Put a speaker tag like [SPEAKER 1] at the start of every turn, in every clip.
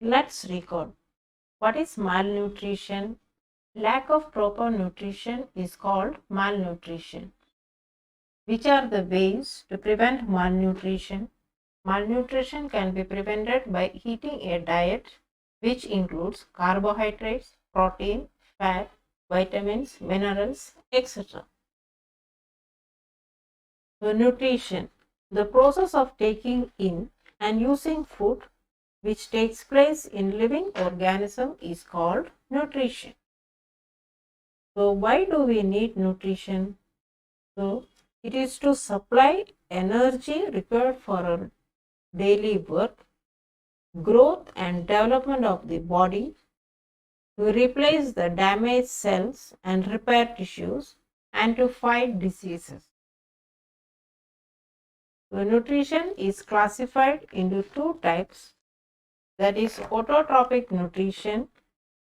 [SPEAKER 1] Let's recall. What is malnutrition? Lack of proper nutrition is called malnutrition. Which are the ways to prevent malnutrition? Malnutrition can be prevented by eating a diet which includes carbohydrates, protein, fat, vitamins, minerals, etc. So, nutrition, the process of taking in and using food which takes place in living organism is called nutrition. So, why do we need nutrition? So, it is to supply energy required for our daily work, growth and development of the body, to replace the damaged cells and repair tissues, and to fight diseases. So, nutrition is classified into two types, that is autotrophic nutrition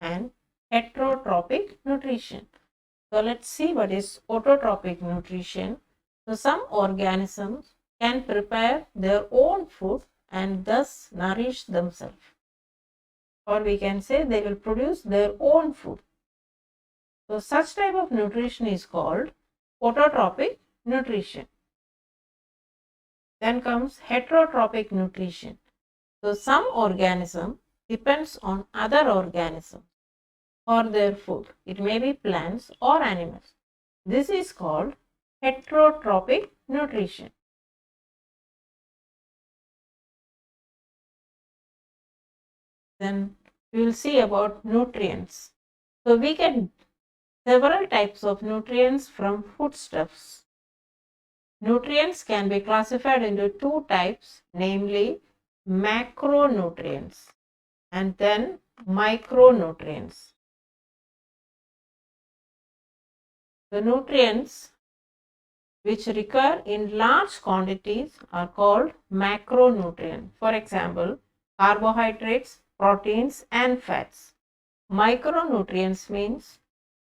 [SPEAKER 1] and heterotrophic nutrition. So, let's see what is autotrophic nutrition. So, some organisms can prepare their own food and thus nourish themselves. Or we can say they will produce their own food. So, such type of nutrition is called autotrophic nutrition. Then comes heterotrophic nutrition. So, some organism depends on other organisms for their food. It may be plants or animals. This is called heterotrophic nutrition. Then we will see about nutrients. So, we get several types of nutrients from foodstuffs. Nutrients can be classified into two types, namely macronutrients and then micronutrients. The nutrients which recur in large quantities are called macronutrients. For example, carbohydrates, proteins and fats. Micronutrients means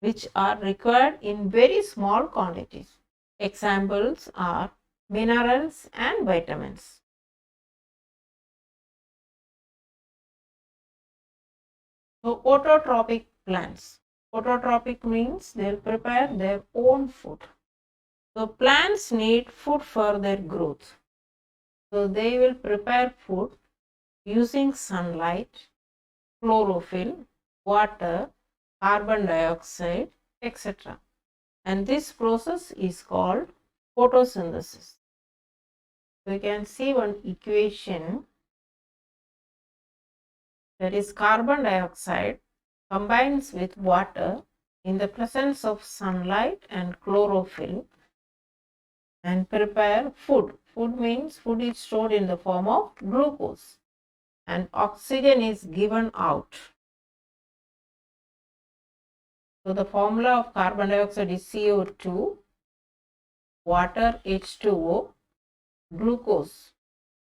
[SPEAKER 1] which are required in very small quantities. Examples are minerals and vitamins. So, autotrophic plants. Autotrophic means they will prepare their own food. So, plants need food for their growth. So, they will prepare food using sunlight, chlorophyll, water, carbon dioxide, etc. And this process is called photosynthesis. So, you can see one equation, that is carbon dioxide combines with water in the presence of sunlight and chlorophyll and prepare food. Food means food is stored in the form of glucose and oxygen is given out. So, the formula of carbon dioxide is CO2, water H2O, glucose.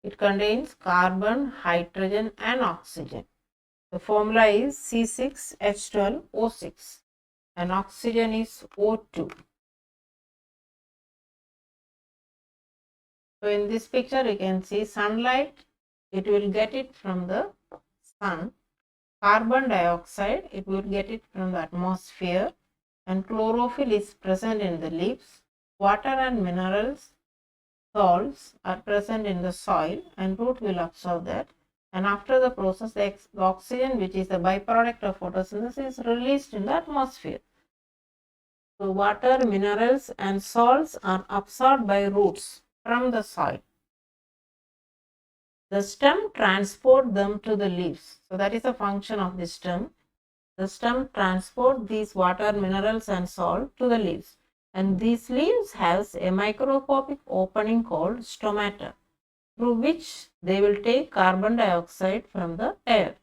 [SPEAKER 1] It contains carbon, hydrogen and oxygen. The formula is C6H12O6 and oxygen is O2. So, in this picture you can see sunlight, it will get it from the sun. Carbon dioxide, it will get it from the atmosphere, and chlorophyll is present in the leaves. Water and minerals, salts are present in the soil and root will absorb that. And after the process, the oxygen, which is the byproduct of photosynthesis, is released in the atmosphere. So, water, minerals and salts are absorbed by roots from the soil. The stem transport them to the leaves. So, that is a function of the stem. The stem transport these water, minerals and salt to the leaves. And these leaves has a microscopic opening called stomata, through which they will take carbon dioxide from the air.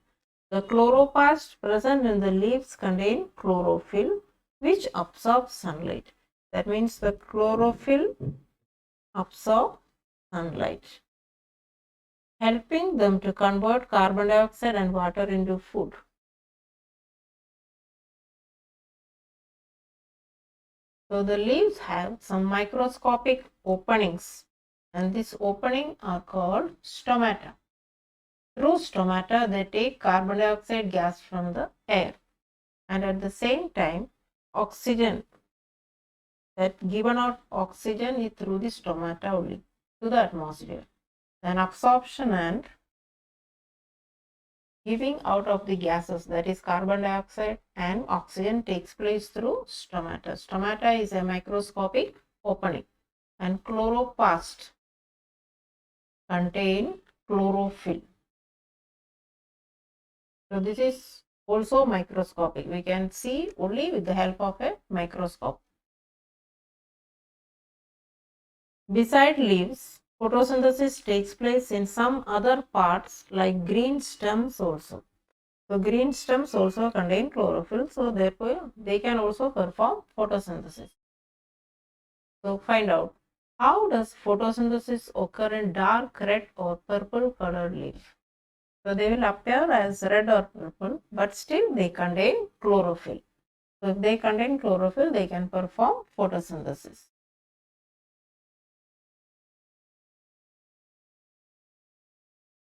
[SPEAKER 1] The chloroplasts present in the leaves contain chlorophyll, which absorbs sunlight. That means the chlorophyll absorbs sunlight, helping them to convert carbon dioxide and water into food. So, the leaves have some microscopic openings and this opening are called stomata. Through stomata, they take carbon dioxide gas from the air, and at the same time, oxygen, that given out oxygen is through the stomata only to the atmosphere. Then absorption and giving out of the gases, that is carbon dioxide and oxygen, takes place through stomata. Stomata is a microscopic opening, and chloroplasts contain chlorophyll. So this is also microscopic. We can see only with the help of a microscope. Beside leaves, photosynthesis takes place in some other parts like green stems also. So green stems also contain chlorophyll, so therefore they can also perform photosynthesis. So find out, how does photosynthesis occur in dark red or purple colored leaf? So they will appear as red or purple, but still they contain chlorophyll. So if they contain chlorophyll, they can perform photosynthesis.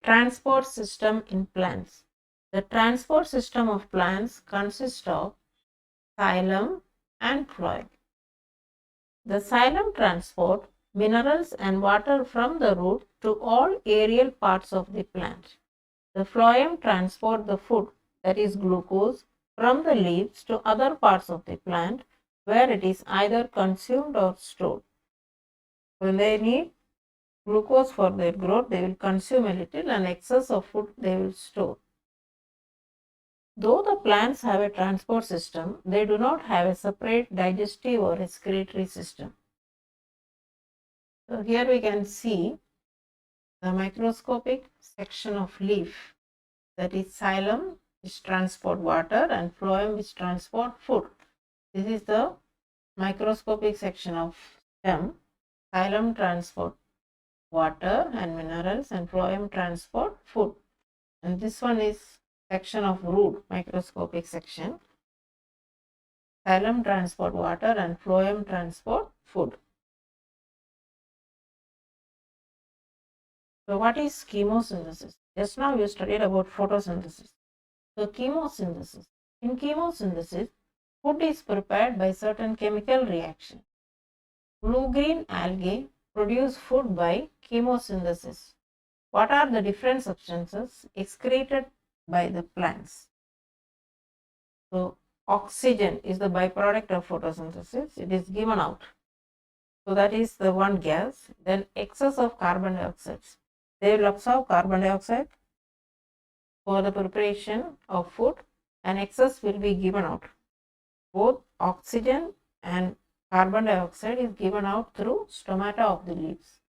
[SPEAKER 1] Transport system in plants. The transport system of plants consists of xylem and phloem. The xylem transport minerals and water from the root to all aerial parts of the plant. The phloem transport the food, that is glucose, from the leaves to other parts of the plant where it is either consumed or stored. When they need glucose for their growth, they will consume a little, and excess of food they will store. Though the plants have a transport system, they do not have a separate digestive or excretory system. So here we can see the microscopic section of leaf, that is xylem, which transport water, and phloem, which transport food. This is the microscopic section of stem. Xylem transport water and minerals, and phloem transport food. And this one is section of root, microscopic section. Xylem transport water and phloem transport food. So what is chemosynthesis? Just now you studied about photosynthesis. So chemosynthesis. In chemosynthesis, food is prepared by certain chemical reaction. Blue-green algae produce food by chemosynthesis. What are the different substances excreted by the plants? So oxygen is the byproduct of photosynthesis. It is given out. So that is the one gas. Then excess of carbon dioxide. They will absorb carbon dioxide for the preparation of food, and excess will be given out. Both oxygen and carbon dioxide is given out through stomata of the leaves.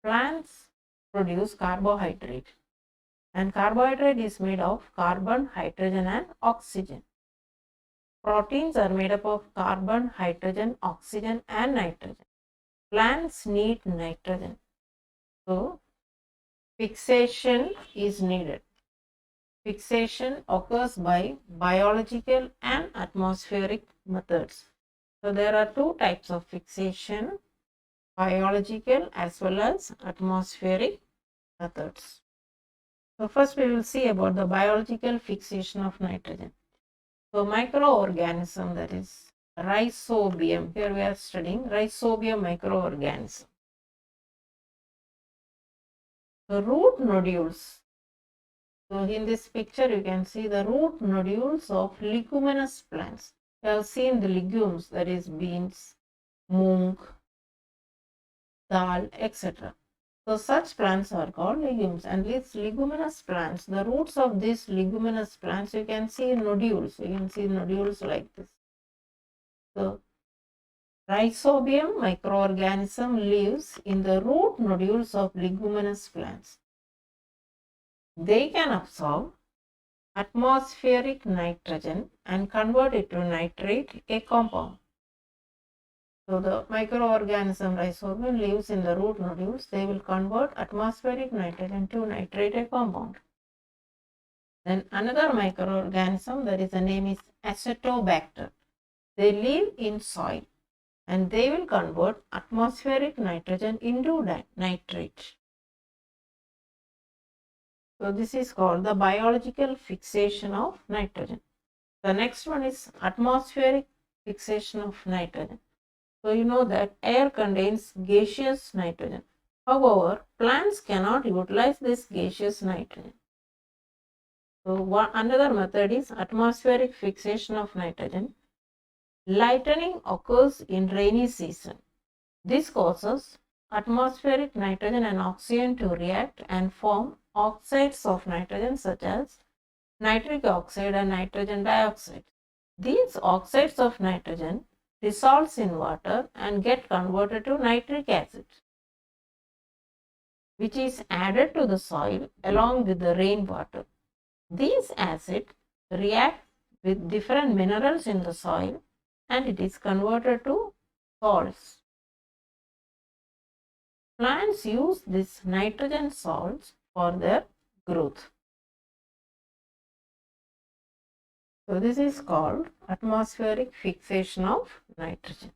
[SPEAKER 1] Plants produce carbohydrate, and carbohydrate is made of carbon, hydrogen and oxygen. Proteins are made up of carbon, hydrogen, oxygen and nitrogen. Plants need nitrogen. So fixation is needed. Fixation occurs by biological and atmospheric methods. So there are two types of fixation, biological as well as atmospheric methods. So first we will see about the biological fixation of nitrogen. So microorganism, that is Rhizobium, here we are studying Rhizobium microorganism. The root nodules. So in this picture you can see the root nodules of leguminous plants. You have seen the legumes, that is beans, moong, dal, etc. So such plants are called legumes, and these leguminous plants, the roots of these leguminous plants, you can see nodules. You can see nodules like this. So Rhizobium microorganism lives in the root nodules of leguminous plants. They can absorb atmospheric nitrogen and convert it to nitrate, a compound. So the microorganism Rhizobium lives in the root nodules. They will convert atmospheric nitrogen to nitrate, a compound. Then another microorganism, that is the name is Acetobacter. They live in soil and they will convert atmospheric nitrogen into nitrate. So this is called the biological fixation of nitrogen. The next one is atmospheric fixation of nitrogen. So you know that air contains gaseous nitrogen. However, plants cannot utilize this gaseous nitrogen. So another method is atmospheric fixation of nitrogen. Lightning occurs in rainy season. This causes atmospheric nitrogen and oxygen to react and form oxides of nitrogen such as nitric oxide and nitrogen dioxide. These oxides of nitrogen dissolves in water and get converted to nitric acid, which is added to the soil along with the rainwater. These acids react with different minerals in the soil and it is converted to salts. Plants use these nitrogen salts for their growth. So this is called atmospheric fixation of nitrogen.